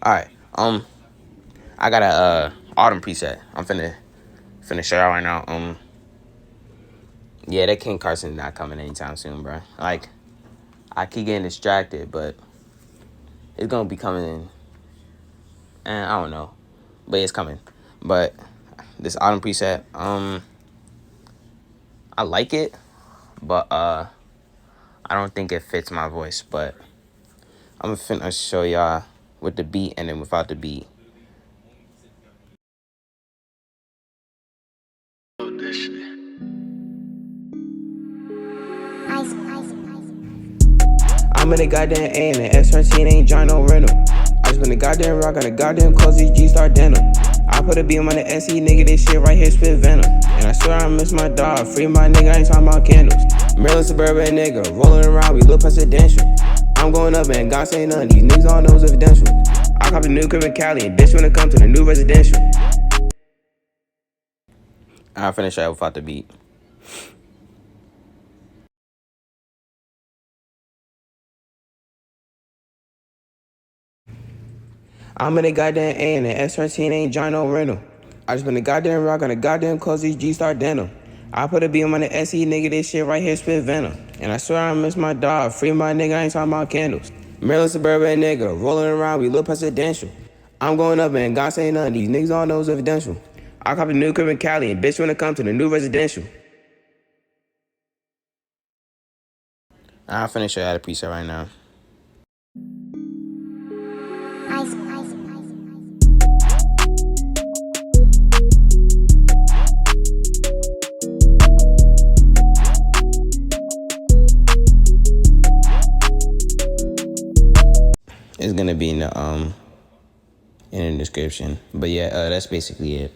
All right. I got a autumn preset. I'm finna show y'all right now. Yeah, that King Carson not coming anytime soon, bro. Like, I keep getting distracted, but it's gonna be coming in. And I don't know, but it's coming. But this autumn preset, I like it, but I don't think it fits my voice. But I'm finna show y'all with the beat and then without the beat. I'm in the goddamn A and the S13 ain't John no rental. I just been the goddamn rock, got a goddamn cozy G-Star denim. I put a beam on the SE, nigga, this shit right here spit venom. And I swear I miss my dog, free my nigga, I ain't talking about candles. Maryland suburban nigga, rolling around, we look presidential. I'm going up, man, God say none, these niggas all know it's evidential. I cop the new crib in Cali, and bitch when it come to the new residential. I'll finish that without the beat. I'm in the goddamn A and the S13 ain't John no rental. I just been the goddamn rock on a goddamn cozy G-Star denim. I put a beam on the SE, nigga, this shit right here spit venom. And I swear I miss my dog, free my nigga, I ain't talking about candles. Maryland suburban nigga, rolling around, we look presidential. I'm going up, man, God say none, these niggas all know it's evidential. I cop the new crib in Cali, and bitch when it come to the new residential. I'll finish it at a preset right now. It's gonna be in the description. But yeah, that's basically it.